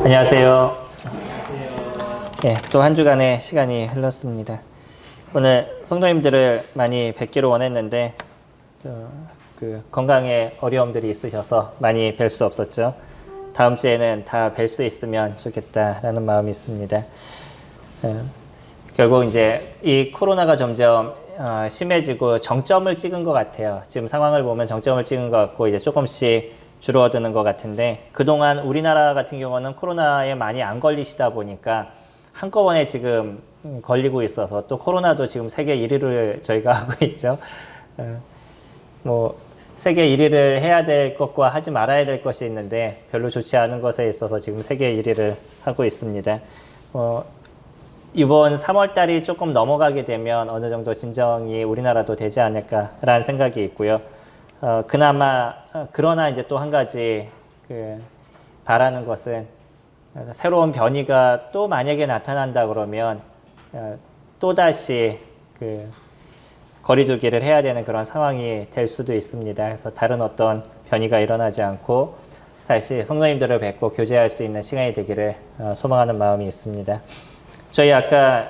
안녕하세요. 예, 또 한 주간의 시간이 흘렀습니다. 오늘 성도님들을 많이 뵙기로 원했는데 건강에 어려움들이 있으셔서 많이 뵐 수 없었죠. 다음 주에는 다 뵐 수 있으면 좋겠다라는 마음이 있습니다. 결국 이제 이 코로나가 점점 심해지고 정점을 찍은 것 같아요. 지금 상황을 보면 정점을 찍은 것 같고 이제 조금씩 줄어드는 것 같은데, 그동안 우리나라 같은 경우는 코로나에 많이 안 걸리시다 보니까 한꺼번에 지금 걸리고 있어서, 또 코로나도 지금 세계 1위를 저희가 하고 있죠. 세계 1위를 해야 될 것과 하지 말아야 될 것이 있는데 별로 좋지 않은 것에 있어서 지금 세계 1위를 하고 있습니다. 이번 3월 달이 조금 넘어가게 되면 어느 정도 진정이 우리나라도 되지 않을까라는 생각이 있고요. 그러나 이제 또 한 가지 바라는 것은, 새로운 변이가 또 만약에 나타난다 그러면 또다시 거리두기를 해야 되는 그런 상황이 될 수도 있습니다. 그래서 다른 어떤 변이가 일어나지 않고 다시 성도님들을 뵙고 교제할 수 있는 시간이 되기를 소망하는 마음이 있습니다. 저희 아까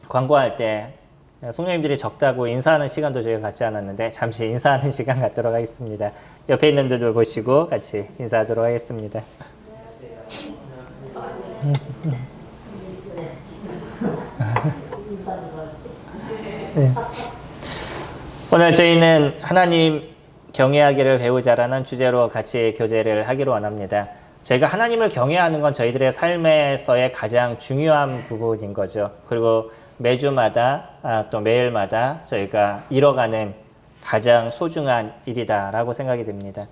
광고할 때 성도님들이 적다고 인사하는 시간도 저희가 갖지 않았는데, 잠시 인사하는 시간 갖도록 하겠습니다. 옆에 있는 분들 보시고 같이 인사하도록 하겠습니다. 네. 오늘 저희는 하나님 경외하기를 배우자라는 주제로 같이 교제를 하기로 원합니다. 저희가 하나님을 경외하는 건 저희들의 삶에서의 가장 중요한 부분인 거죠. 그리고 매주마다 또 매일마다 저희가 이뤄가는 가장 소중한 일이다라고 생각이 됩니다.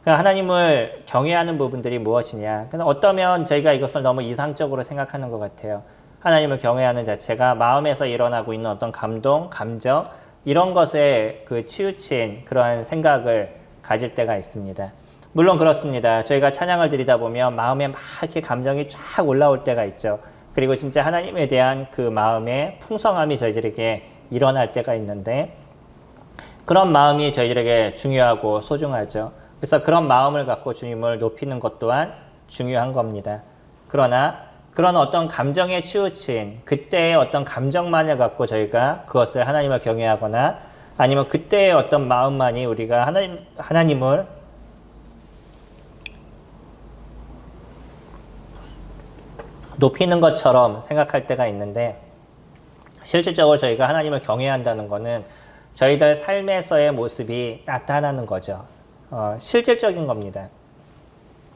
그러니까 하나님을 경외하는 부분들이 무엇이냐? 어떠면 저희가 이것을 너무 이상적으로 생각하는 것 같아요. 하나님을 경외하는 자체가 마음에서 일어나고 있는 어떤 감동, 감정, 이런 것에 치우친 그러한 생각을 가질 때가 있습니다. 물론 그렇습니다. 저희가 찬양을 드리다 보면 마음에 막 이렇게 감정이 쫙 올라올 때가 있죠. 그리고 진짜 하나님에 대한 그 마음의 풍성함이 저희들에게 일어날 때가 있는데, 그런 마음이 저희들에게 중요하고 소중하죠. 그래서 그런 마음을 갖고 주님을 높이는 것 또한 중요한 겁니다. 그러나 그런 어떤 감정에 치우친 그때의 어떤 감정만을 갖고 저희가 그것을 하나님을 경외하거나, 아니면 그때의 어떤 마음만이 우리가 하나님을 높이는 것처럼 생각할 때가 있는데, 실질적으로 저희가 하나님을 경외한다는 것은 저희들 삶에서의 모습이 나타나는 거죠. 실질적인 겁니다.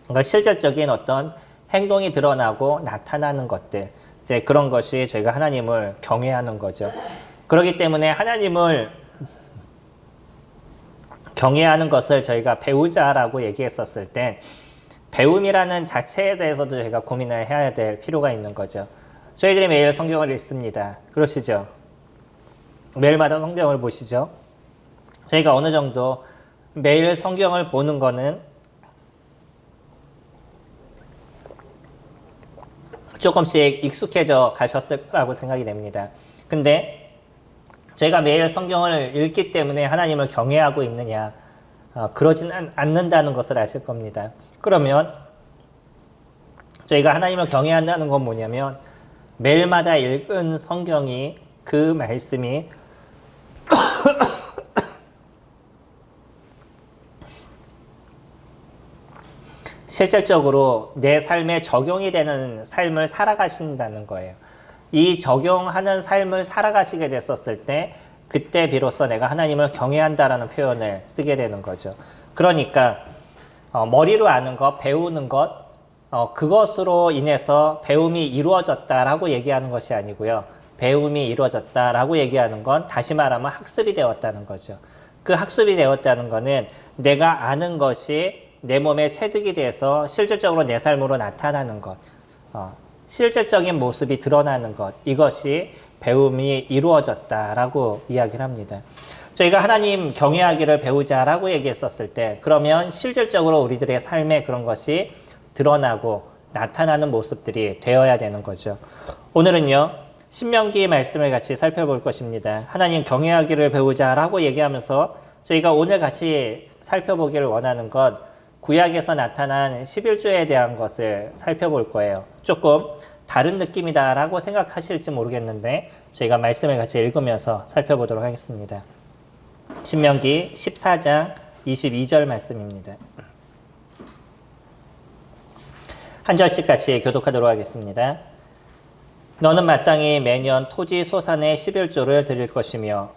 그러니까 실질적인 어떤 행동이 드러나고 나타나는 것들, 이제 그런 것이 저희가 하나님을 경외하는 거죠. 그렇기 때문에 하나님을 경외하는 것을 저희가 배우자라고 얘기했었을 때, 배움이라는 자체에 대해서도 저희가 고민을 해야 될 필요가 있는 거죠. 저희들이 매일 성경을 읽습니다. 그러시죠? 매일마다 성경을 보시죠? 저희가 어느 정도 매일 성경을 보는 거는 조금씩 익숙해져 가셨을 거라고 생각이 됩니다. 근데 저희가 매일 성경을 읽기 때문에 하나님을 경외하고 있느냐? 그러지는 않는다는 것을 아실 겁니다. 그러면 저희가 하나님을 경외한다는 건 뭐냐면, 매일마다 읽은 성경이, 그 말씀이 실질적으로 내 삶에 적용이 되는 삶을 살아가신다는 거예요. 이 적용하는 삶을 살아가시게 됐었을 때, 그때 비로소 내가 하나님을 경외한다라는 표현을 쓰게 되는 거죠. 그러니까 머리로 아는 것, 배우는 것, 그것으로 인해서 배움이 이루어졌다라고 얘기하는 것이 아니고요. 배움이 이루어졌다라고 얘기하는 건, 다시 말하면 학습이 되었다는 거죠. 그 학습이 되었다는 거는 내가 아는 것이 내 몸에 체득이 돼서 실질적으로 내 삶으로 나타나는 것, 실질적인 모습이 드러나는 것, 이것이 배움이 이루어졌다라고 이야기를 합니다. 저희가 하나님 경외하기를 배우자라고 얘기했었을 때, 그러면 실질적으로 우리들의 삶에 그런 것이 드러나고 나타나는 모습들이 되어야 되는 거죠. 오늘은요, 신명기 말씀을 같이 살펴볼 것입니다. 하나님 경외하기를 배우자라고 얘기하면서 저희가 오늘 같이 살펴보기를 원하는 것, 구약에서 나타난 11조에 대한 것을 살펴볼 거예요. 조금 다른 느낌이다라고 생각하실지 모르겠는데 저희가 말씀을 같이 읽으면서 살펴보도록 하겠습니다. 신명기 14장 22절 말씀입니다. 한 절씩 같이 교독하도록 하겠습니다. 너는 마땅히 매년 토지 소산의 11조를 드릴 것이며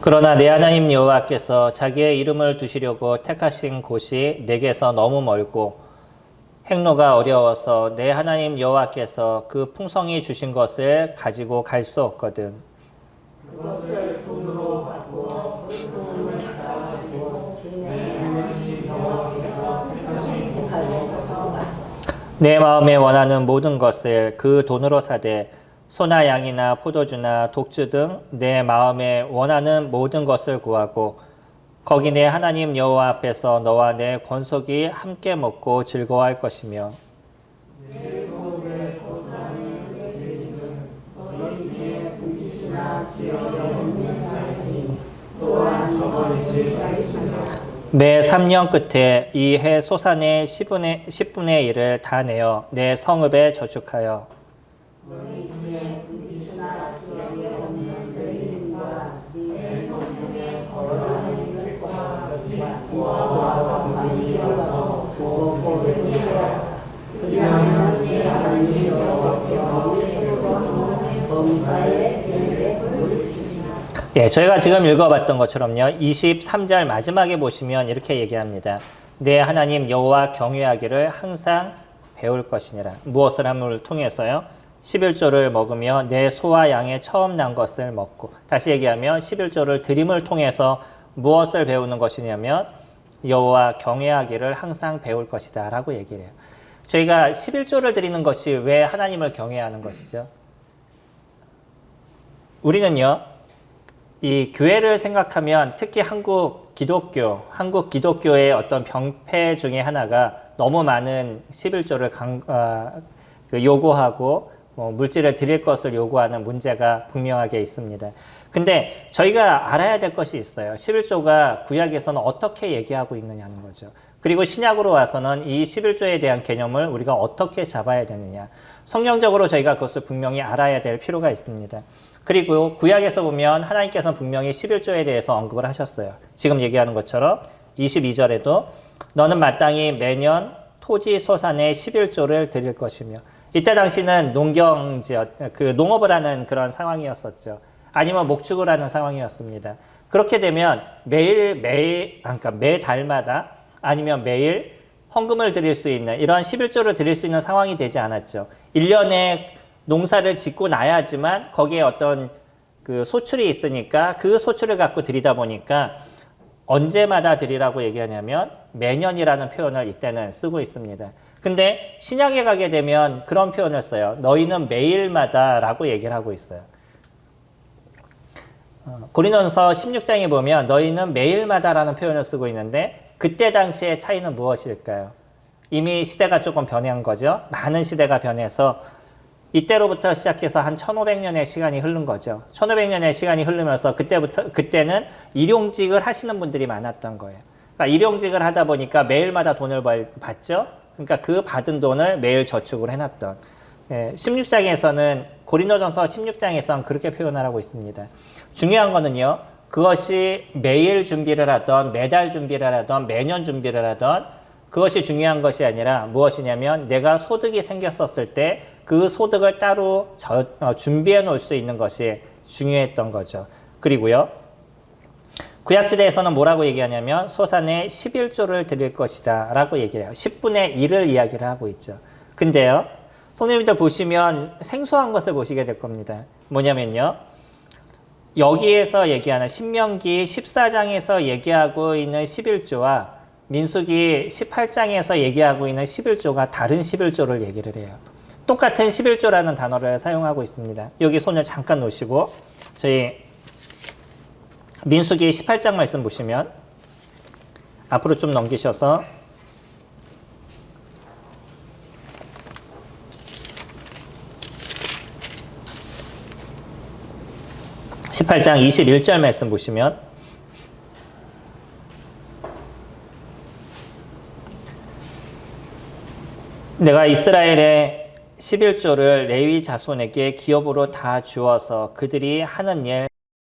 그러나 내 하나님 여호와께서 자기의 이름을 두시려고 택하신 곳이 내게서 너무 멀고 행로가 어려워서 내 하나님 여호와께서 그 풍성히 주신 것을 가지고 갈 수 없거든. 그것을 돈으로 바꾸어 돈을 쌓아가지고 내 하나님 여호와께서 택하신 곳에서 왔어. 내 마음에 원하는 모든 것을 그 돈으로 사되 소나 양이나 포도주나 독주 등 내 마음에 원하는 모든 것을 구하고 거기 내 하나님 여호와 앞에서 너와 내 권속이 함께 먹고 즐거워할 것이며 내 손에 거주하는 내 죄인은 너희 중에 불빛이나 기억이 없는 사람이 또한 저버리지 않으시며 매 3년 끝에 이 해 소산의 10분의 1을 다 내어 내 성읍에 저축하여 너희 중에 불빛이나 기억이 없는 죄인과 내 성중에 거주하는 것과 부하와 많이 이어서 보호되리라. 그리하면 내 하나님 여호와께서 새로운 범사에 내게 보여주시리라. 예, 저희가 지금 읽어봤던 것처럼요. 23절 마지막에 보시면 이렇게 얘기합니다. 내 하나님 여호와 경외하기를 항상 배울 것이니라. 무엇을 함을 통해서요? 11조를 먹으며 내 소와 양의 처음 난 것을 먹고, 다시 얘기하면 11조를 드림을 통해서 무엇을 배우는 것이냐면 여호와 경외하기를 항상 배울 것이다 라고 얘기를 해요. 저희가 11조를 드리는 것이 왜 하나님을 경외하는 것이죠? 우리는요, 이 교회를 생각하면 특히 한국 기독교의 어떤 병폐 중에 하나가 너무 많은 11조를 요구하고 물질을 드릴 것을 요구하는 문제가 분명하게 있습니다. 근데 저희가 알아야 될 것이 있어요. 11조가 구약에서는 어떻게 얘기하고 있느냐는 거죠. 그리고 신약으로 와서는 이 11조에 대한 개념을 우리가 어떻게 잡아야 되느냐. 성경적으로 저희가 그것을 분명히 알아야 될 필요가 있습니다. 그리고 구약에서 보면 하나님께서는 분명히 11조에 대해서 언급을 하셨어요. 지금 얘기하는 것처럼 22절에도 너는 마땅히 매년 토지 소산의 11조를 드릴 것이며, 이때 당시는 농업을 하는 그런 상황이었었죠. 아니면 목축을 하는 상황이었습니다. 그렇게 되면 매 달마다 아니면 매일 헌금을 드릴 수 있는 이런 11조를 드릴 수 있는 상황이 되지 않았죠. 1년에 농사를 짓고 나야지만 거기에 어떤 그 소출이 있으니까 그 소출을 갖고 드리다 보니까 언제마다 드리라고 얘기하냐면 매년이라는 표현을 이때는 쓰고 있습니다. 근데 신약에 가게 되면 그런 표현을 써요. 너희는 매일마다 라고 얘기를 하고 있어요. 고린도전서 16장에 보면 너희는 매일마다 라는 표현을 쓰고 있는데 그때 당시의 차이는 무엇일까요? 이미 시대가 조금 변한 거죠. 많은 시대가 변해서 이때로부터 시작해서 한 1500년의 시간이 흐른 거죠. 1500년의 시간이 흐르면서 그때는 일용직을 하시는 분들이 많았던 거예요. 그러니까 일용직을 하다 보니까 매일마다 돈을 받죠. 그러니까 그 받은 돈을 매일 저축을 해놨던. 16장에서는 고린도전서 16장에서는 그렇게 표현을 하고 있습니다. 중요한 거는요. 그것이 매일 준비를 하던 매달 준비를 하던 매년 준비를 하던 그것이 중요한 것이 아니라 무엇이냐면 내가 소득이 생겼었을 때 그 소득을 따로 준비해 놓을 수 있는 것이 중요했던 거죠. 그리고요. 구약시대에서는 뭐라고 얘기하냐면 소산의 11조를 드릴 것이다 라고 얘기를 해요. 10분의 1을 이야기를 하고 있죠. 근데요. 성도님들 보시면 생소한 것을 보시게 될 겁니다. 뭐냐면요. 여기에서 얘기하는 신명기 14장에서 얘기하고 있는 11조와 민수기 18장에서 얘기하고 있는 11조가 다른 11조를 얘기를 해요. 똑같은 11조라는 단어를 사용하고 있습니다. 여기 손을 잠깐 놓으시고 저희 민수기 18장 말씀 보시면 앞으로 좀 넘기셔서 18장 21절 말씀 보시면 내가 이스라엘의 11조를 레위 자손에게 기업으로 다 주어서 그들이 하는 일,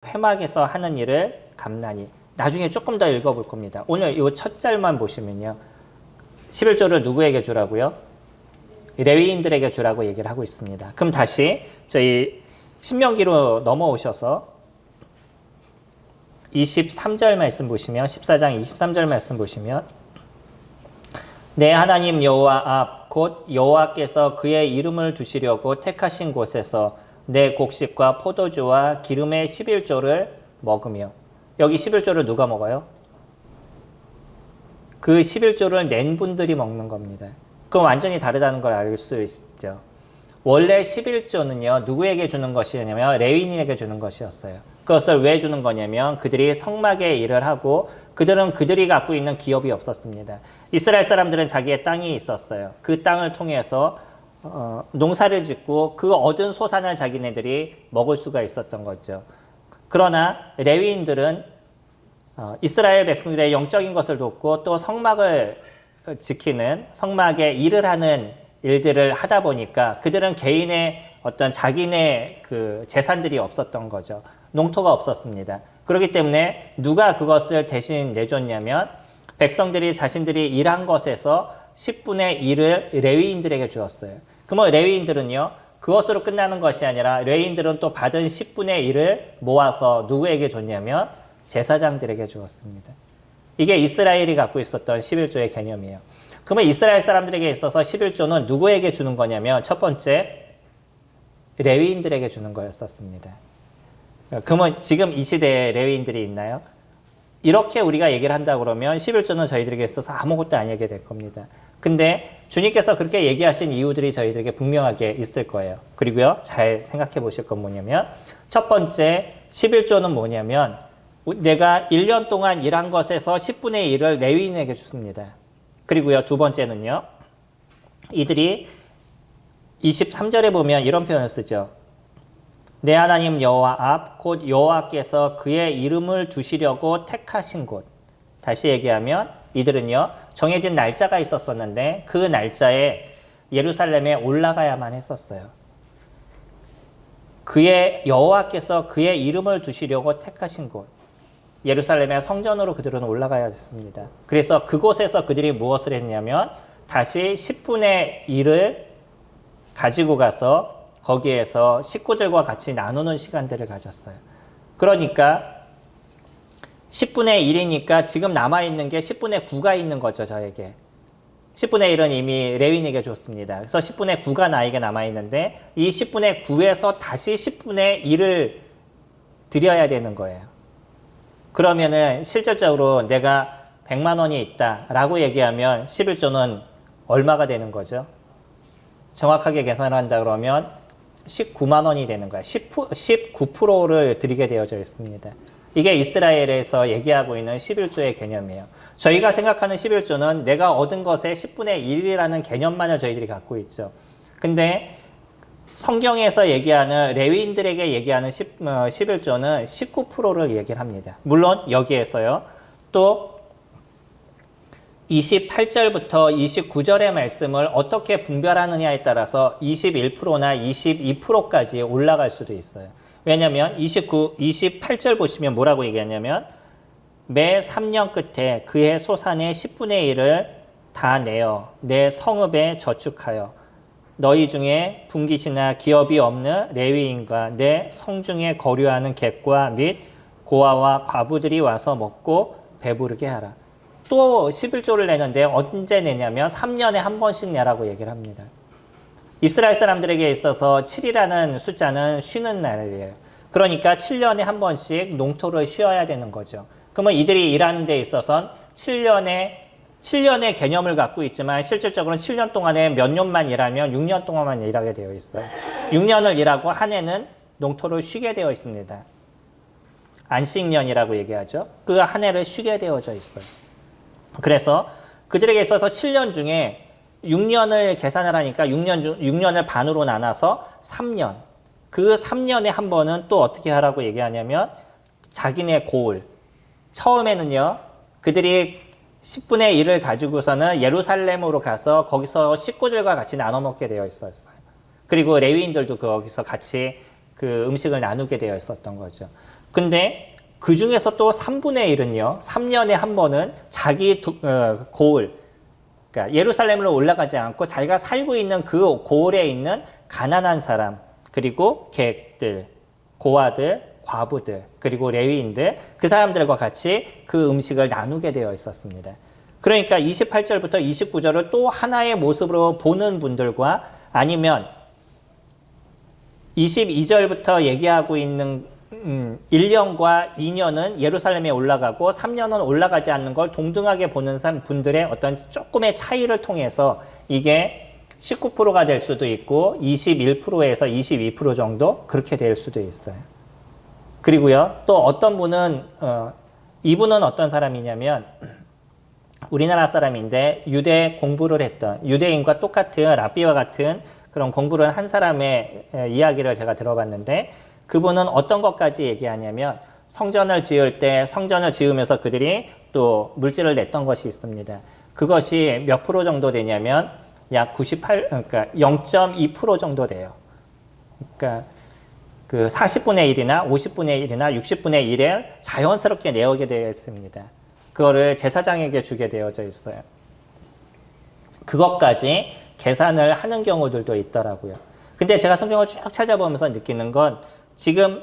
회막에서 하는 일을 갚나니. 나중에 조금 더 읽어볼 겁니다. 오늘 이 첫 절만 보시면요. 11조를 누구에게 주라고요? 레위인들에게 주라고 얘기를 하고 있습니다. 그럼 다시 저희 신명기로 넘어오셔서 23절 말씀 보시면 14장 23절 말씀 보시면 내 하나님 여호와 앞 곧 여호와께서 그의 이름을 두시려고 택하신 곳에서 내 곡식과 포도주와 기름의 11조를 먹으며. 여기 11조를 누가 먹어요? 그 11조를 낸 분들이 먹는 겁니다. 그럼 완전히 다르다는 걸 알 수 있죠. 원래 11조는요, 누구에게 주는 것이냐면 레위인에게 주는 것이었어요. 그것을 왜 주는 거냐면 그들이 성막에 일을 하고 그들은 그들이 갖고 있는 기업이 없었습니다. 이스라엘 사람들은 자기의 땅이 있었어요. 그 땅을 통해서 농사를 짓고 그 얻은 소산을 자기네들이 먹을 수가 있었던 거죠. 그러나 레위인들은 이스라엘 백성들의 영적인 것을 돕고 또 성막을 지키는 성막에 일을 하는 일들을 하다 보니까 그들은 개인의 어떤 자기네 그 재산들이 없었던 거죠. 농토가 없었습니다. 그렇기 때문에 누가 그것을 대신 내줬냐면 백성들이 자신들이 일한 것에서 10분의 1을 레위인들에게 주었어요. 그러면 레위인들은요, 그것으로 끝나는 것이 아니라 레위인들은 또 받은 10분의 1을 모아서 누구에게 줬냐면 제사장들에게 주었습니다. 이게 이스라엘이 갖고 있었던 11조의 개념이에요. 그러면 이스라엘 사람들에게 있어서 11조는 누구에게 주는 거냐면 첫 번째 레위인들에게 주는 거였었습니다. 그러면 지금 이 시대에 레위인들이 있나요? 이렇게 우리가 얘기를 한다 그러면 11조는 저희들에게 있어서 아무것도 아니게 될 겁니다. 근데 주님께서 그렇게 얘기하신 이유들이 저희들에게 분명하게 있을 거예요. 그리고요, 잘 생각해 보실 건 뭐냐면 첫 번째 11조는 뭐냐면 내가 1년 동안 일한 것에서 10분의 1을 레위인에게 줬습니다. 그리고요, 두 번째는요, 이들이 23절에 보면 이런 표현을 쓰죠. 내 하나님 여호와 앞 곧 여호와께서 그의 이름을 두시려고 택하신 곳. 다시 얘기하면 이들은요, 정해진 날짜가 있었었는데 그 날짜에 예루살렘에 올라가야만 했었어요. 그의 여호와께서 그의 이름을 두시려고 택하신 곳. 예루살렘의 성전으로 그들은 올라가야 했습니다. 그래서 그곳에서 그들이 무엇을 했냐면 다시 10분의 1을 가지고 가서 거기에서 식구들과 같이 나누는 시간들을 가졌어요. 그러니까 10분의 1이니까 지금 남아있는 게 10분의 9가 있는 거죠, 저에게. 10분의 1은 이미 레위인에게 줬습니다. 그래서 10분의 9가 나에게 남아있는데 이 10분의 9에서 다시 10분의 1을 드려야 되는 거예요. 그러면은 실질적으로 내가 100만 원이 있다라고 얘기하면 11조는 얼마가 되는 거죠? 정확하게 계산을 한다 그러면 19만 원이 되는 거야. 19%를 드리게 되어져 있습니다. 이게 이스라엘에서 얘기하고 있는 11조의 개념이에요. 저희가 생각하는 11조는 내가 얻은 것의 10분의 1이라는 개념만을 저희들이 갖고 있죠. 근데 성경에서 얘기하는 레위인들에게 얘기하는 11조는 19%를 얘기를 합니다. 물론 여기에서요. 또 28절부터 29절의 말씀을 어떻게 분별하느냐에 따라서 21%나 22%까지 올라갈 수도 있어요. 왜냐하면 28절 보시면 뭐라고 얘기하냐면 매 3년 끝에 그의 소산의 10분의 1을 다 내어 내 성읍에 저축하여 너희 중에 분깃이나 기업이 없는 레위인과 내 성중에 거류하는 객과 및 고아와 과부들이 와서 먹고 배부르게 하라. 또 11조를 내는데 언제 내냐면 3년에 한 번씩 내라고 얘기를 합니다. 이스라엘 사람들에게 있어서 7이라는 숫자는 쉬는 날이에요. 그러니까 7년에 한 번씩 농토를 쉬어야 되는 거죠. 그러면 이들이 일하는 데 있어서는 7년의 개념을 갖고 있지만 실질적으로는 7년 동안에 몇 년만 일하면 6년 동안만 일하게 되어 있어요. 6년을 일하고 한 해는 농토를 쉬게 되어 있습니다. 안식년이라고 얘기하죠. 그 한 해를 쉬게 되어져 있어요. 그래서 그들에게 있어서 7년 중에 6년을 계산을 하니까 6년을 반으로 나눠서 3년. 그 3년에 한 번은 또 어떻게 하라고 얘기하냐면 자기네 고을. 처음에는요, 그들이 10분의 1을 가지고서는 예루살렘으로 가서 거기서 식구들과 같이 나눠 먹게 되어 있었어요. 그리고 레위인들도 거기서 같이 그 음식을 나누게 되어 있었던 거죠. 근데 그 중에서 또 3분의 1은요, 3년에 한 번은 자기 고을, 그러니까 예루살렘으로 올라가지 않고 자기가 살고 있는 그 고을에 있는 가난한 사람, 그리고 객들, 고아들, 과부들, 그리고 레위인들, 그 사람들과 같이 그 음식을 나누게 되어 있었습니다. 그러니까 28절부터 29절을 또 하나의 모습으로 보는 분들과 아니면 22절부터 얘기하고 있는 1년과 2년은 예루살렘에 올라가고 3년은 올라가지 않는 걸 동등하게 보는 분들의 어떤 조금의 차이를 통해서 이게 19%가 될 수도 있고 21%에서 22% 정도 그렇게 될 수도 있어요. 그리고요, 또 어떤 분은 이분은 어떤 사람이냐면 우리나라 사람인데 유대 공부를 했던 유대인과 똑같은 랍비와 같은 그런 공부를 한 사람의 이야기를 제가 들어봤는데 그분은 어떤 것까지 얘기하냐면 성전을 지을 때 성전을 지으면서 그들이 또 물질을 냈던 것이 있습니다. 그것이 몇 프로 정도 되냐면 약 그러니까 0.2% 정도 돼요. 그러니까 그 40분의 1이나 50분의 1이나 60분의 1을 자연스럽게 내오게 되어 있습니다. 그거를 제사장에게 주게 되어져 있어요. 그것까지 계산을 하는 경우들도 있더라고요. 근데 제가 성경을 쭉 찾아보면서 느끼는 건 지금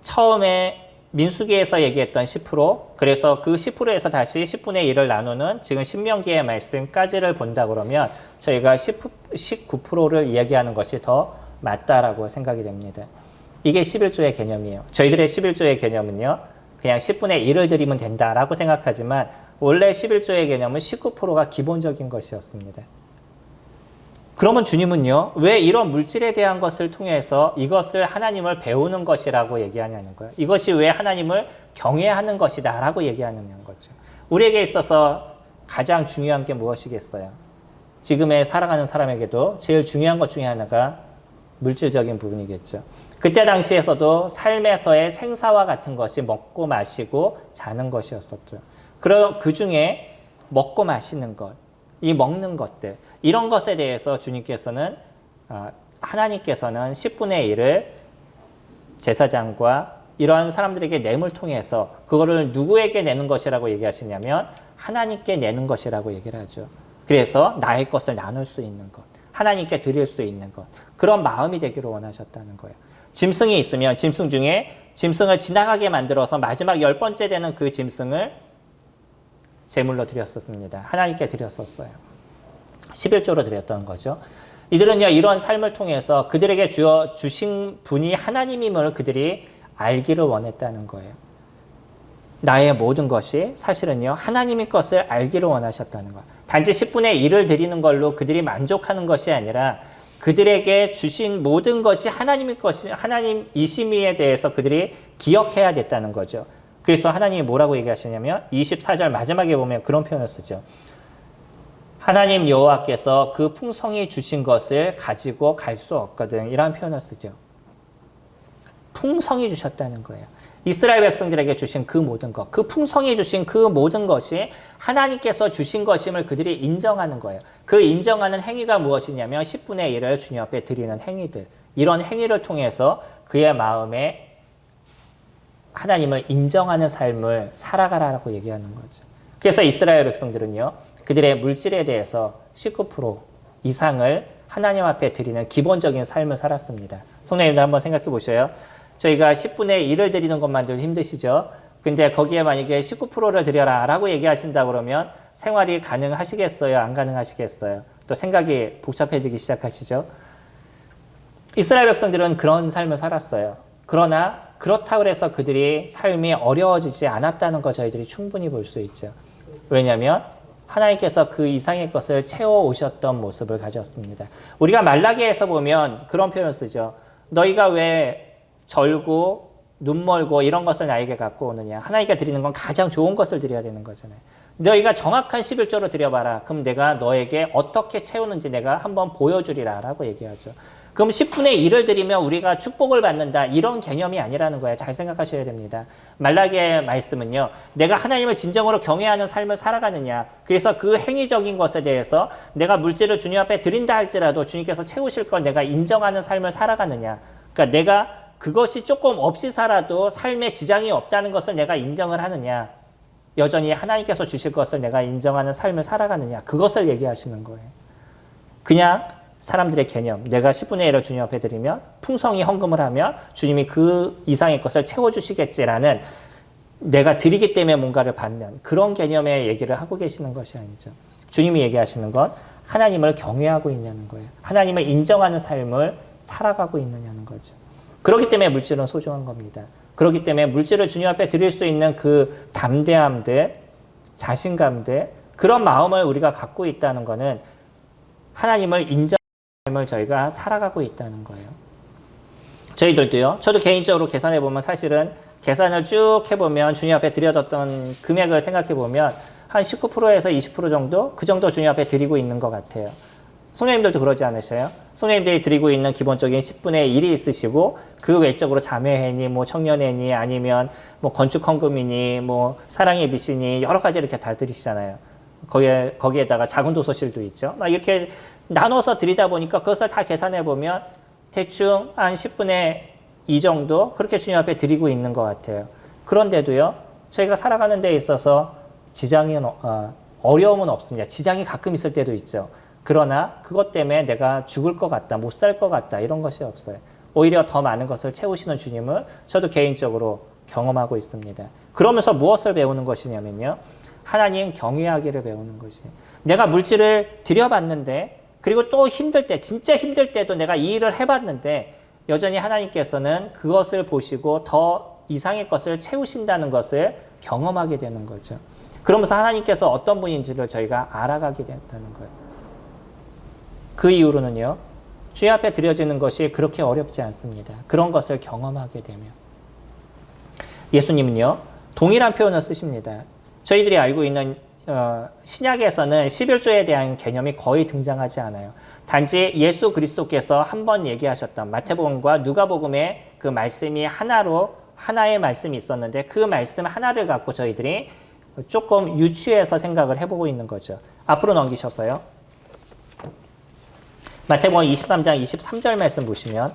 처음에 민수기에서 얘기했던 10%, 그래서 그 10%에서 다시 10분의 1을 나누는 지금 신명기의 말씀까지를 본다 그러면 저희가 19%를 이야기하는 것이 더 맞다라고 생각이 됩니다. 이게 11조의 개념이에요. 저희들의 11조의 개념은요, 그냥 10분의 1을 드리면 된다라고 생각하지만 원래 11조의 개념은 19%가 기본적인 것이었습니다. 그러면 주님은요, 왜 이런 물질에 대한 것을 통해서 이것을 하나님을 배우는 것이라고 얘기하냐는 거예요. 이것이 왜 하나님을 경외하는 것이다 라고 얘기하는 거죠. 우리에게 있어서 가장 중요한 게 무엇이겠어요? 지금의 살아가는 사람에게도 제일 중요한 것 중에 하나가 물질적인 부분이겠죠. 그때 당시에서도 삶에서의 생사와 같은 것이 먹고 마시고 자는 것이었었죠. 그 중에 먹고 마시는 것, 이 먹는 것들, 이런 것에 대해서 주님께서는 하나님께서는 10분의 1을 제사장과 이러한 사람들에게 냄을 통해서 그거를 누구에게 내는 것이라고 얘기하시냐면 하나님께 내는 것이라고 얘기를 하죠. 그래서 나의 것을 나눌 수 있는 것, 하나님께 드릴 수 있는 것, 그런 마음이 되기를 원하셨다는 거예요. 짐승이 있으면 짐승 중에 짐승을 지나가게 만들어서 마지막 10번째 되는 그 짐승을 제물로 드렸었습니다. 하나님께 드렸었어요. 11조로 드렸던 거죠. 이들은요, 이런 삶을 통해서 그들에게 주신 분이 하나님임을 그들이 알기를 원했다는 거예요. 나의 모든 것이 사실은요, 하나님의 것을 알기를 원하셨다는 거예요. 단지 10분의 1을 드리는 걸로 그들이 만족하는 것이 아니라 그들에게 주신 모든 것이 하나님의 것이, 하나님이심에 대해서 그들이 기억해야 됐다는 거죠. 그래서 하나님이 뭐라고 얘기하시냐면 24절 마지막에 보면 그런 표현을 쓰죠. 하나님 여호와께서 그 풍성히 주신 것을 가지고 갈 수 없거든. 이런 표현을 쓰죠. 풍성히 주셨다는 거예요. 이스라엘 백성들에게 주신 그 모든 것, 그 풍성히 주신 그 모든 것이 하나님께서 주신 것임을 그들이 인정하는 거예요. 그 인정하는 행위가 무엇이냐면 10분의 1을 주님 앞에 드리는 행위들. 이런 행위를 통해서 그의 마음에 하나님을 인정하는 삶을 살아가라고 얘기하는 거죠. 그래서 이스라엘 백성들은요, 그들의 물질에 대해서 19% 이상을 하나님 앞에 드리는 기본적인 삶을 살았습니다. 성도님들 한번 생각해 보셔요. 저희가 10분의 1을 드리는 것만도 힘드시죠? 근데 거기에 만약에 19%를 드려라 라고 얘기하신다 그러면 생활이 가능하시겠어요? 안 가능하시겠어요? 또 생각이 복잡해지기 시작하시죠? 이스라엘 백성들은 그런 삶을 살았어요. 그러나 그렇다고 해서 그들이 삶이 어려워지지 않았다는 거 저희들이 충분히 볼 수 있죠. 왜냐하면 하나님께서 그 이상의 것을 채워오셨던 모습을 가졌습니다. 우리가 말라기에서 보면 그런 표현을 쓰죠. 너희가 왜 절고 눈 멀고 이런 것을 나에게 갖고 오느냐. 하나님께 드리는 건 가장 좋은 것을 드려야 되는 거잖아요. 너희가 정확한 11조로 드려봐라. 그럼 내가 너에게 어떻게 채우는지 내가 한번 보여주리라 라고 얘기하죠. 그럼 10분의 1을 드리면 우리가 축복을 받는다. 이런 개념이 아니라는 거예요. 잘 생각하셔야 됩니다. 말라기의 말씀은요. 내가 하나님을 진정으로 경외하는 삶을 살아가느냐. 그래서 그 행위적인 것에 대해서 내가 물질을 주님 앞에 드린다 할지라도 주님께서 채우실 걸 내가 인정하는 삶을 살아가느냐. 그러니까 내가 그것이 조금 없이 살아도 삶에 지장이 없다는 것을 내가 인정을 하느냐. 여전히 하나님께서 주실 것을 내가 인정하는 삶을 살아가느냐. 그것을 얘기하시는 거예요. 그냥 사람들의 개념, 내가 10분의 1을 주님 앞에 드리면 풍성히 헌금을 하면 주님이 그 이상의 것을 채워주시겠지라는 내가 드리기 때문에 뭔가를 받는 그런 개념의 얘기를 하고 계시는 것이 아니죠. 주님이 얘기하시는 건 하나님을 경외하고 있냐는 거예요. 하나님을 인정하는 삶을 살아가고 있느냐는 거죠. 그렇기 때문에 물질은 소중한 겁니다. 그렇기 때문에 물질을 주님 앞에 드릴 수 있는 그 담대함들, 자신감들, 그런 마음을 우리가 갖고 있다는 것은 하나님을 인정하는 삶을 저희가 살아가고 있다는 거예요. 저희들도요. 저도 개인적으로 계산해 보면 사실은 계산을 쭉 해보면 주님 앞에 드려졌던 금액을 생각해 보면 한 19%에서 20% 정도? 그 정도 주님 앞에 드리고 있는 것 같아요. 성도님들도 그러지 않으셔요? 성도님들이 드리고 있는 기본적인 10분의 1이 있으시고 그 외적으로 자매회니 뭐 청년회니 아니면 뭐 건축헌금이니 뭐 사랑의 미신이 여러 가지 이렇게 다 드리시잖아요. 거기에다가 작은 도서실도 있죠. 막 이렇게 나눠서 드리다 보니까 그것을 다 계산해 보면 대충 한 10분의 2 정도 그렇게 주님 앞에 드리고 있는 것 같아요. 그런데도요, 저희가 살아가는 데 있어서 어려움은 없습니다. 지장이 가끔 있을 때도 있죠. 그러나 그것 때문에 내가 죽을 것 같다, 못 살 것 같다 이런 것이 없어요. 오히려 더 많은 것을 채우시는 주님을 저도 개인적으로 경험하고 있습니다. 그러면서 무엇을 배우는 것이냐면요. 하나님 경외하기를 배우는 것이. 내가 물질을 들여봤는데 그리고 또 힘들 때, 진짜 힘들 때도 내가 이 일을 해봤는데 여전히 하나님께서는 그것을 보시고 더 이상의 것을 채우신다는 것을 경험하게 되는 거죠. 그러면서 하나님께서 어떤 분인지를 저희가 알아가게 된다는 거예요. 그 이후로는요. 주님 앞에 드려지는 것이 그렇게 어렵지 않습니다. 그런 것을 경험하게 되면. 예수님은요. 동일한 표현을 쓰십니다. 저희들이 알고 있는 신약에서는 11조에 대한 개념이 거의 등장하지 않아요. 단지 예수 그리스도께서 한 번 얘기하셨던 마태복음과 누가복음의 그 말씀이 하나의 말씀이 있었는데 그 말씀 하나를 갖고 저희들이 조금 유추해서 생각을 해보고 있는 거죠. 앞으로 넘기셔서요. 마태복음 23장 23절 말씀 보시면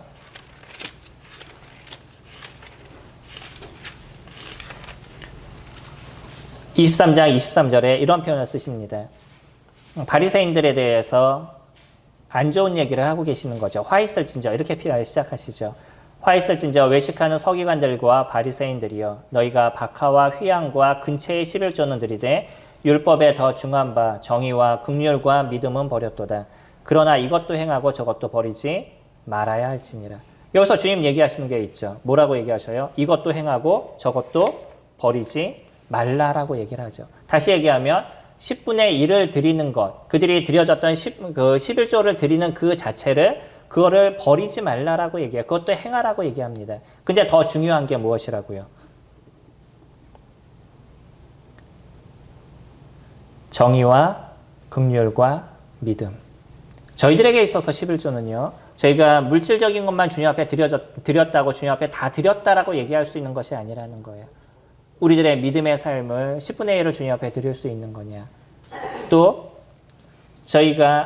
23장 23절에 이런 표현을 쓰십니다. 바리새인들에 대해서 안 좋은 얘기를 하고 계시는 거죠. 화 있을진저 이렇게 시작하시죠. 화 있을진저 외식하는 서기관들과 바리새인들이여 너희가 박하와 휘양과 근체의 11조는 드리되 율법에 더 중한 바 정의와 긍휼과 믿음은 버렸도다. 그러나 이것도 행하고 저것도 버리지 말아야 할지니라. 여기서 주님 얘기하시는 게 있죠. 뭐라고 얘기하셔요? 이것도 행하고 저것도 버리지 말라라고 얘기를 하죠. 다시 얘기하면 10분의 1을 드리는 것, 그들이 드려졌던 11조를 드리는 그 자체를 그거를 버리지 말라라고 얘기해요. 그것도 행하라고 얘기합니다. 근데 더 중요한 게 무엇이라고요? 정의와 긍휼과 믿음. 저희들에게 있어서 11조는요. 저희가 물질적인 것만 주님 앞에 드렸다고 주님 앞에 다 드렸다라고 얘기할 수 있는 것이 아니라는 거예요. 우리들의 믿음의 삶을 10분의 1을 주님 앞에 드릴 수 있는 거냐. 또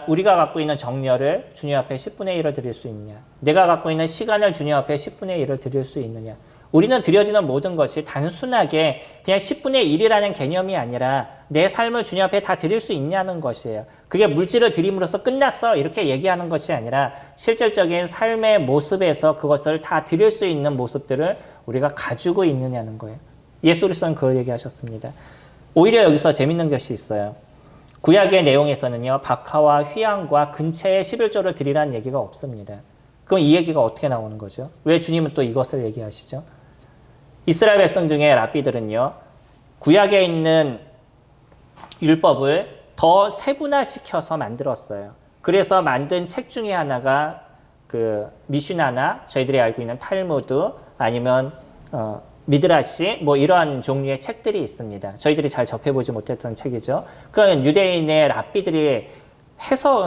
우리가 갖고 있는 정열을 주님 앞에 10분의 1을 드릴 수 있느냐. 내가 갖고 있는 시간을 주님 앞에 10분의 1을 드릴 수 있느냐. 우리는 드려지는 모든 것이 단순하게 그냥 10분의 1이라는 개념이 아니라 내 삶을 주님 앞에 다 드릴 수 있냐는 것이에요. 그게 물질을 드림으로써 끝났어 이렇게 얘기하는 것이 아니라 실질적인 삶의 모습에서 그것을 다 드릴 수 있는 모습들을 우리가 가지고 있느냐는 거예요. 예수 그리스도는 그걸 얘기하셨습니다. 오히려 여기서 재밌는 것이 있어요. 구약의 내용에서는요. 박하와 휘양과 근체의 11조를 드리라는 얘기가 없습니다. 그럼 이 얘기가 어떻게 나오는 거죠? 왜 주님은 또 이것을 얘기하시죠? 이스라엘 백성 중에 랍비들은요. 구약에 있는 율법을 더 세분화시켜서 만들었어요. 그래서 만든 책 중에 하나가 그 미슈나나 저희들이 알고 있는 탈무드 아니면 미드라시 뭐 이러한 종류의 책들이 있습니다. 저희들이 잘 접해보지 못했던 책이죠. 그건 유대인의 랍비들이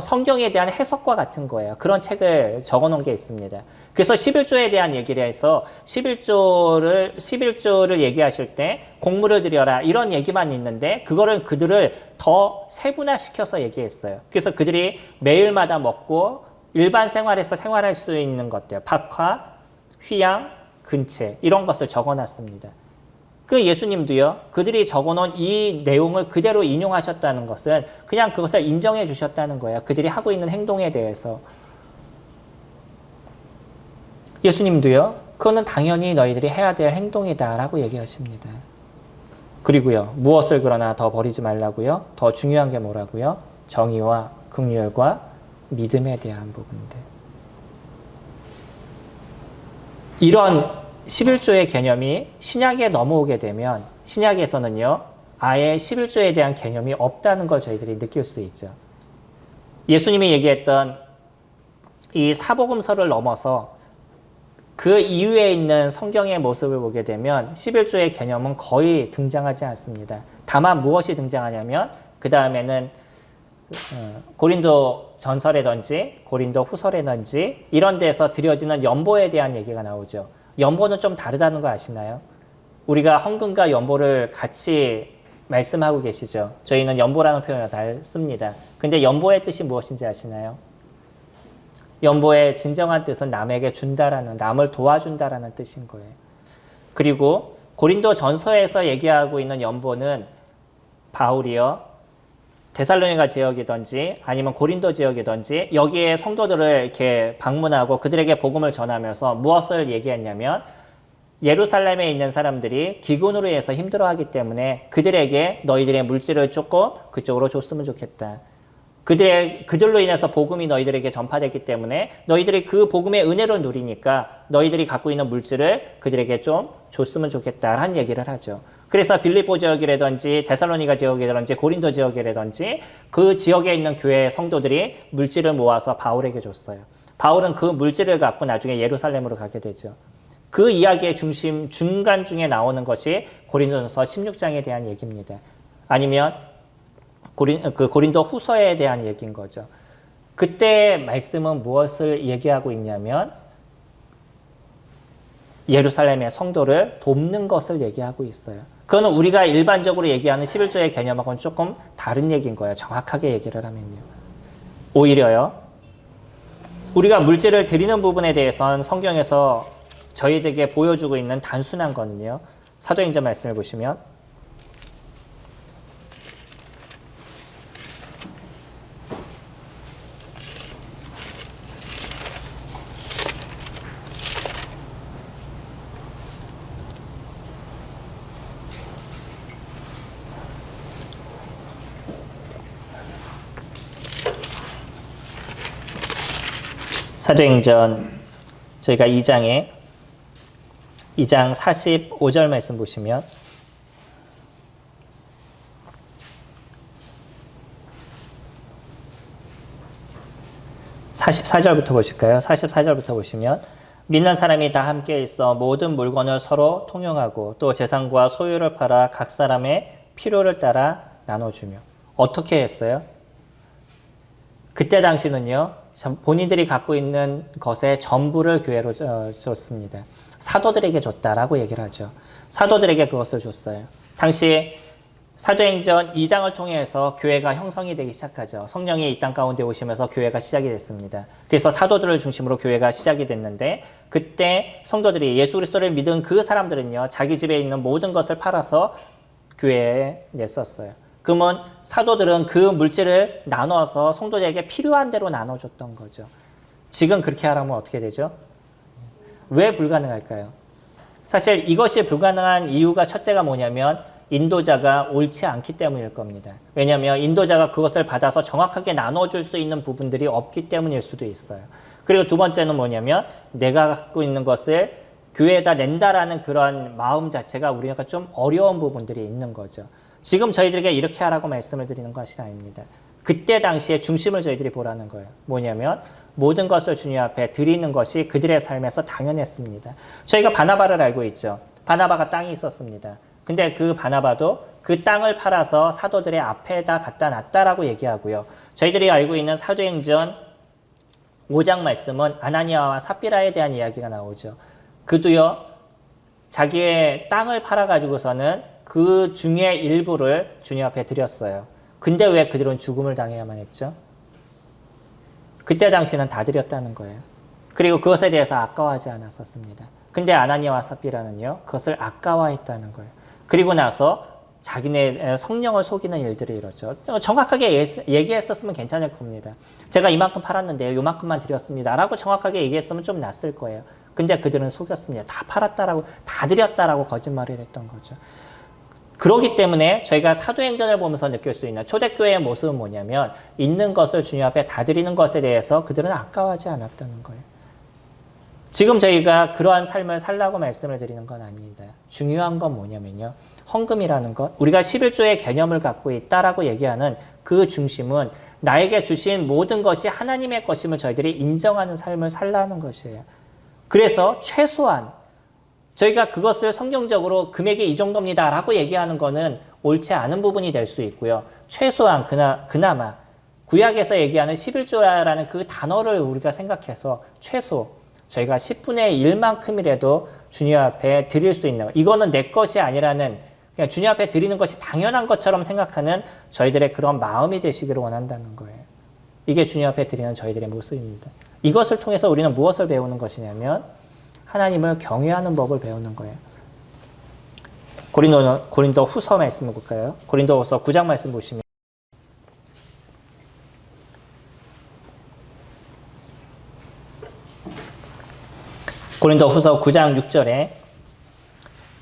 성경에 대한 해석과 같은 거예요. 그런 책을 적어놓은 게 있습니다. 그래서 11조에 대한 얘기를 해서 11조를 얘기하실 때 곡물을 드려라 이런 얘기만 있는데 그들을 더 세분화시켜서 얘기했어요. 그래서 그들이 매일마다 먹고 일반 생활에서 생활할 수 있는 것들, 박화, 휘양, 근체 이런 것을 적어놨습니다. 그 예수님도요. 그들이 적어놓은 이 내용을 그대로 인용하셨다는 것은 그냥 그것을 인정해 주셨다는 거예요. 그들이 하고 있는 행동에 대해서. 예수님도요. 그거는 당연히 너희들이 해야 될 행동이다라고 얘기하십니다. 그리고요. 무엇을 그러나 더 버리지 말라고요. 더 중요한 게 뭐라고요? 정의와 긍휼과 믿음에 대한 부분들. 이런 11조의 개념이 신약에 넘어오게 되면 신약에서는요. 아예 11조에 대한 개념이 없다는 걸 저희들이 느낄 수 있죠. 예수님이 얘기했던 이 사복음서를 넘어서 그 이후에 있는 성경의 모습을 보게 되면 11조의 개념은 거의 등장하지 않습니다. 다만 무엇이 등장하냐면 그 다음에는 고린도 전설이든지 고린도 후설이든지 이런 데서 드려지는 연보에 대한 얘기가 나오죠. 연보는 좀 다르다는 거 아시나요? 우리가 헌금과 연보를 같이 말씀하고 계시죠. 저희는 연보라는 표현을 다 씁니다. 근데 연보의 뜻이 무엇인지 아시나요? 연보의 진정한 뜻은 남에게 준다라는, 남을 도와준다라는 뜻인 거예요. 그리고 고린도 전서에서 얘기하고 있는 연보는 바울이요. 데살로니가 지역이든지 아니면 고린도 지역이든지 여기에 성도들을 이렇게 방문하고 그들에게 복음을 전하면서 무엇을 얘기했냐면 예루살렘에 있는 사람들이 기근으로 해서 힘들어하기 때문에 그들에게 너희들의 물질을 조금 그쪽으로 줬으면 좋겠다. 그들로 인해서 복음이 너희들에게 전파됐기 때문에 너희들이 그 복음의 은혜를 누리니까 너희들이 갖고 있는 물질을 그들에게 좀 줬으면 좋겠다라는 얘기를 하죠. 그래서 빌립보 지역이라든지 데살로니가 지역이라든지 고린도 지역이라든지 그 지역에 있는 교회 성도들이 물질을 모아서 바울에게 줬어요. 바울은 그 물질을 갖고 나중에 예루살렘으로 가게 되죠. 그 이야기의 중간 중에 나오는 것이 고린도전서 16장에 대한 얘기입니다. 아니면 고린도 후서에 대한 얘기인 거죠. 그때 말씀은 무엇을 얘기하고 있냐면 예루살렘의 성도를 돕는 것을 얘기하고 있어요. 그거는 우리가 일반적으로 얘기하는 11조의 개념하고는 조금 다른 얘기인 거예요. 정확하게 얘기를 하면요. 오히려요. 우리가 물질을 드리는 부분에 대해서는 성경에서 저희들에게 보여주고 있는 단순한 거는요. 사도행전 말씀을 보시면 사도행전 저희가 2장 45절 말씀 보시면 (44절부터) 보실까요? 44절부터 보시면 믿는 사람이 다 함께 있어 모든 물건을 서로 통용하고 또 재산과 소유를 팔아 각 사람의 필요를 따라 나눠주며. 어떻게 했어요? 그때 당시는요, 본인들이 갖고 있는 것의 전부를 교회로 줬습니다. 사도들에게 줬다라고 얘기를 하죠. 사도들에게 그것을 줬어요. 당시 사도행전 2장을 통해서 교회가 형성이 되기 시작하죠. 성령이 이 땅 가운데 오시면서 교회가 시작이 됐습니다. 그래서 사도들을 중심으로 교회가 시작이 됐는데 그때 성도들이 예수 그리스도를 믿은 그 사람들은요, 자기 집에 있는 모든 것을 팔아서 교회에 냈었어요. 그러면 사도들은 그 물질을 나눠서 성도들에게 필요한 대로 나눠줬던 거죠. 지금 그렇게 하라면 어떻게 되죠? 왜 불가능할까요? 사실 이것이 불가능한 이유가 첫째가 뭐냐면 인도자가 옳지 않기 때문일 겁니다. 왜냐하면 인도자가 그것을 받아서 정확하게 나눠줄 수 있는 부분들이 없기 때문일 수도 있어요. 그리고 두 번째는 뭐냐면 내가 갖고 있는 것을 교회에다 낸다라는 그런 마음 자체가 우리가 좀 어려운 부분들이 있는 거죠. 지금 저희들에게 이렇게 하라고 말씀을 드리는 것이 아닙니다. 그때 당시에 중심을 저희들이 보라는 거예요. 뭐냐면 모든 것을 주님 앞에 드리는 것이 그들의 삶에서 당연했습니다. 저희가 바나바를 알고 있죠. 바나바가 땅이 있었습니다. 근데 그 바나바도 그 땅을 팔아서 사도들의 앞에다 갖다 놨다라고 얘기하고요. 저희들이 알고 있는 사도행전 5장 말씀은 아나니아와 삽비라에 대한 이야기가 나오죠. 그도요, 자기의 땅을 팔아가지고서는 그 중에 일부를 주님 앞에 드렸어요. 근데 왜 그들은 죽음을 당해야만 했죠? 그때 당시는 다 드렸다는 거예요. 그리고 그것에 대해서 아까워하지 않았었습니다. 근데 아나니아와 삽비라는요, 그것을 아까워했다는 거예요. 그리고 나서 자기네 성령을 속이는 일들을 이뤘죠. 정확하게 얘기했었으면 괜찮을 겁니다. 제가 이만큼 팔았는데요, 요만큼만 드렸습니다 라고 정확하게 얘기했으면 좀 낫을 거예요. 근데 그들은 속였습니다. 다 팔았다라고, 다 드렸다라고 거짓말을 했던 거죠. 그렇기 때문에 저희가 사도행전을 보면서 느낄 수 있는 초대교회의 모습은 뭐냐면, 있는 것을 주님 앞에 다 드리는 것에 대해서 그들은 아까워하지 않았다는 거예요. 지금 저희가 그러한 삶을 살라고 말씀을 드리는 건 아닙니다. 중요한 건 뭐냐면요, 헌금이라는 것, 우리가 11조의 개념을 갖고 있다라고 얘기하는 그 중심은 나에게 주신 모든 것이 하나님의 것임을 저희들이 인정하는 삶을 살라는 것이에요. 그래서 최소한 저희가 그것을 성경적으로 금액이 이 정도입니다 라고 얘기하는 거는 옳지 않은 부분이 될 수 있고요. 최소한 그나마 구약에서 얘기하는 11조라는 그 단어를 우리가 생각해서 최소 저희가 10분의 1만큼이라도 주님 앞에 드릴 수 있는, 이거는 내 것이 아니라는, 그냥 주님 앞에 드리는 것이 당연한 것처럼 생각하는 저희들의 그런 마음이 되시기를 원한다는 거예요. 이게 주님 앞에 드리는 저희들의 모습입니다. 이것을 통해서 우리는 무엇을 배우는 것이냐면 하나님을 경외하는 법을 배우는 거예요. 고린도 후서 말씀을 볼까요? 고린도 후서 9장 말씀 보시면 고린도 후서 9장 6절에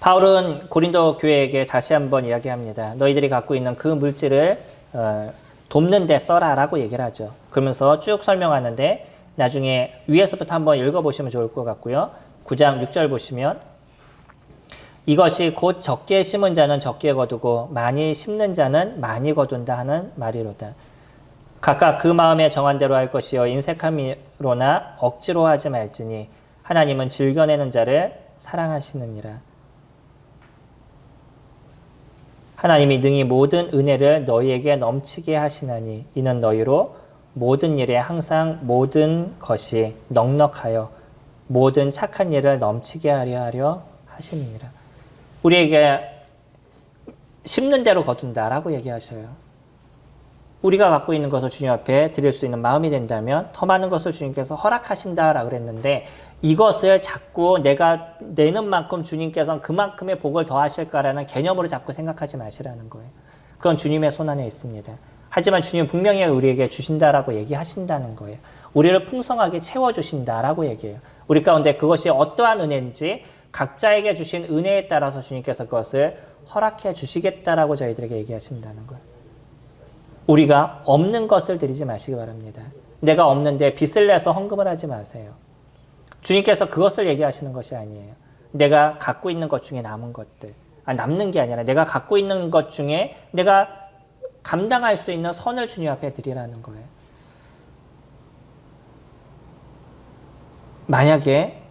바울은 고린도 교회에게 다시 한번 이야기합니다. 너희들이 갖고 있는 그 물질을 돕는 데 써라 라고 얘기를 하죠. 그러면서 쭉 설명하는데 나중에 위에서부터 한번 읽어보시면 좋을 것 같고요. 9장 6절 보시면 이것이 곧 적게 심은 자는 적게 거두고 많이 심는 자는 많이 거둔다 하는 말이로다. 각각 그 마음에 정한 대로 할 것이요 인색함이로나 억지로 하지 말지니 하나님은 즐겨내는 자를 사랑하시느니라. 하나님이 능히 모든 은혜를 너희에게 넘치게 하시나니 이는 너희로 모든 일에 항상 모든 것이 넉넉하여 모든 착한 일을 넘치게 하려 하심이니라. 우리에게 심는 대로 거둔다라고 얘기하셔요. 우리가 갖고 있는 것을 주님 앞에 드릴 수 있는 마음이 된다면 더 많은 것을 주님께서 허락하신다라고 그랬는데, 이것을 자꾸 내가 내는 만큼 주님께서는 그만큼의 복을 더하실까라는 개념으로 자꾸 생각하지 마시라는 거예요. 그건 주님의 손안에 있습니다. 하지만 주님은 분명히 우리에게 주신다라고 얘기하신다는 거예요. 우리를 풍성하게 채워주신다라고 얘기해요. 우리 가운데 그것이 어떠한 은혜인지 각자에게 주신 은혜에 따라서 주님께서 그것을 허락해 주시겠다라고 저희들에게 얘기하신다는 거예요. 우리가 없는 것을 드리지 마시기 바랍니다. 내가 없는데 빚을 내서 헌금을 하지 마세요. 주님께서 그것을 얘기하시는 것이 아니에요. 내가 갖고 있는 것 중에 남은 것들, 남는 게 아니라 내가 갖고 있는 것 중에 내가 감당할 수 있는 선을 주님 앞에 드리라는 거예요. 만약에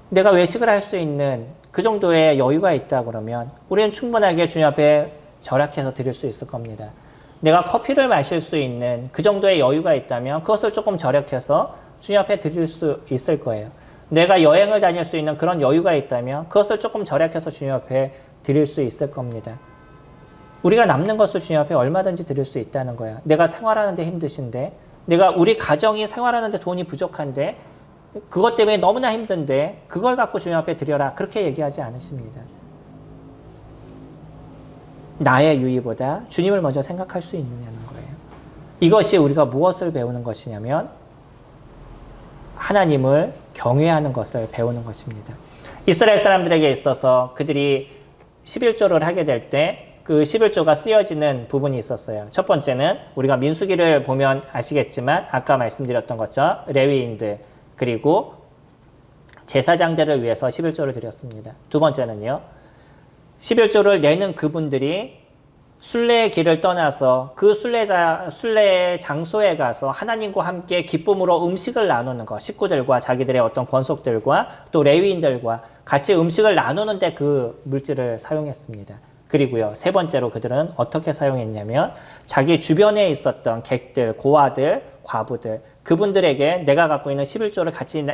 내가 외식을 할 수 있는 그 정도의 여유가 있다 그러면 우리는 충분하게 주님 앞에 절약해서 드릴 수 있을 겁니다. 내가 커피를 마실 수 있는 그 정도의 여유가 있다면 그것을 조금 절약해서 주님 앞에 드릴 수 있을 거예요. 내가 여행을 다닐 수 있는 그런 여유가 있다면 그것을 조금 절약해서 주님 앞에 드릴 수 있을 겁니다. 우리가 남는 것을 주님 앞에 얼마든지 드릴 수 있다는 거야. 내가 생활하는데 힘드신데, 우리 가정이 생활하는데 돈이 부족한데, 그것 때문에 너무나 힘든데 그걸 갖고 주님 앞에 드려라, 그렇게 얘기하지 않으십니다. 나의 유의보다 주님을 먼저 생각할 수 있느냐는 거예요. 이것이 우리가 무엇을 배우는 것이냐면 하나님을 경외하는 것을 배우는 것입니다. 이스라엘 사람들에게 있어서 그들이 11조를 하게 될 때 그 11조가 쓰여지는 부분이 있었어요. 첫 번째는 우리가 민수기를 보면 아시겠지만 아까 말씀드렸던 것처럼 레위인들 그리고 제사장들을 위해서 11조를 드렸습니다. 두 번째는요, 11조를 내는 그분들이 순례의 길을 떠나서 그 순례의 장소에 가서 하나님과 함께 기쁨으로 음식을 나누는 것, 식구들과 자기들의 어떤 권속들과 또 레위인들과 같이 음식을 나누는데 그 물질을 사용했습니다. 그리고요, 세 번째로 그들은 어떻게 사용했냐면 자기 주변에 있었던 객들, 고아들, 과부들, 그분들에게 내가 갖고 있는 11조를 같이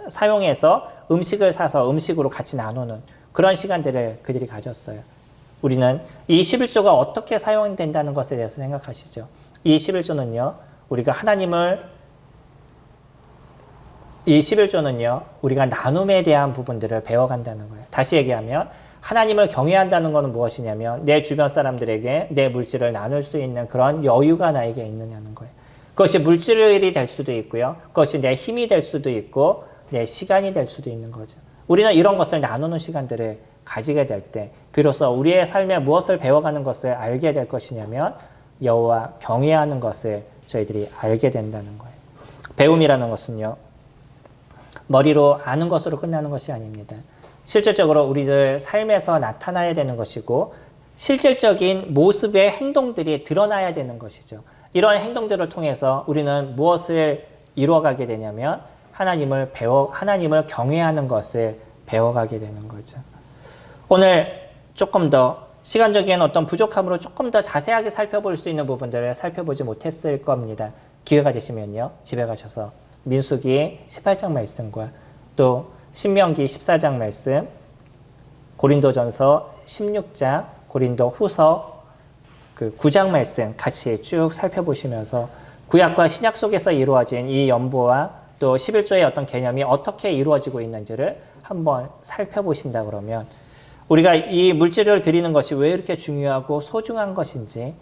사용해서 음식을 사서 음식으로 같이 나누는 그런 시간들을 그들이 가졌어요. 우리는 이 11조가 어떻게 사용된다는 것에 대해서 생각하시죠. 이 11조는요, 이 11조는요, 우리가 나눔에 대한 부분들을 배워간다는 거예요. 다시 얘기하면 하나님을 경외한다는 것은 무엇이냐면 내 주변 사람들에게 내 물질을 나눌 수 있는 그런 여유가 나에게 있느냐는 거예요. 그것이 물질이 될 수도 있고요. 그것이 내 힘이 될 수도 있고 내 시간이 될 수도 있는 거죠. 우리는 이런 것을 나누는 시간들을 가지게 될 때 비로소 우리의 삶에 무엇을 배워가는 것을 알게 될 것이냐면 여호와 경외하는 것을 저희들이 알게 된다는 거예요. 배움이라는 것은요, 머리로 아는 것으로 끝나는 것이 아닙니다. 실질적으로 우리들 삶에서 나타나야 되는 것이고 실질적인 모습의 행동들이 드러나야 되는 것이죠. 이러한 행동들을 통해서 우리는 무엇을 이루어가게 되냐면 하나님을 경외하는 것을 배워가게 되는 거죠. 오늘 조금 더 시간적인 어떤 부족함으로 조금 더 자세하게 살펴볼 수 있는 부분들을 살펴보지 못했을 겁니다. 기회가 되시면요, 집에 가셔서 민수기 18장 말씀과 또 신명기 14장 말씀, 고린도전서 16장, 고린도후서 9장 말씀 같이 쭉 살펴보시면서 구약과 신약 속에서 이루어진 이 연보와 또 11조의 어떤 개념이 어떻게 이루어지고 있는지를 한번 살펴보신다 그러면 우리가 이 물질을 드리는 것이 왜 이렇게 중요하고 소중한 것인지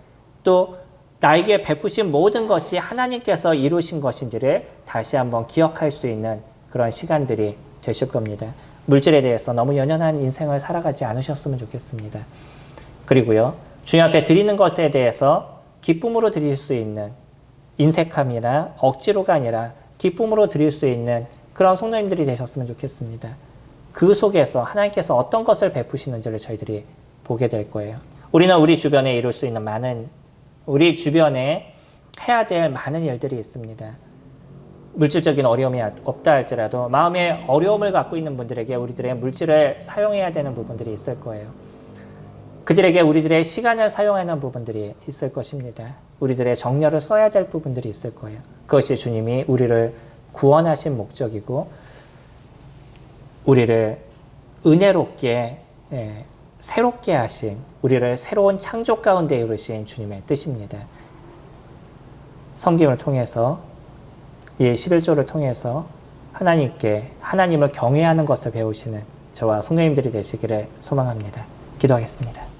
또 나에게 베푸신 모든 것이 하나님께서 이루신 것인지를 다시 한번 기억할 수 있는 그런 시간들이 되실 겁니다. 물질에 대해서 너무 연연한 인생을 살아가지 않으셨으면 좋겠습니다. 그리고요, 주님 앞에 드리는 것에 대해서 기쁨으로 드릴 수 있는 인색함이나 억지로가 아니라 기쁨으로 드릴 수 있는 그런 성도님들이 되셨으면 좋겠습니다. 그 속에서 하나님께서 어떤 것을 베푸시는지를 저희들이 보게 될 거예요. 우리는 우리 주변에 이룰 수 있는 우리 주변에 해야 될 많은 일들이 있습니다. 물질적인 어려움이 없다 할지라도 마음에 어려움을 갖고 있는 분들에게 우리들의 물질을 사용해야 되는 부분들이 있을 거예요. 그들에게 우리들의 시간을 사용하는 부분들이 있을 것입니다. 우리들의 정열을 써야 될 부분들이 있을 거예요. 그것이 주님이 우리를 구원하신 목적이고 우리를 은혜롭게 새롭게 하신 우리를 새로운 창조 가운데 이루신 주님의 뜻입니다. 섬김을 통해서 이 11조를 통해서 하나님을 경외하는 것을 배우시는 저와 성도님들이 되시기를 소망합니다. 기도하겠습니다.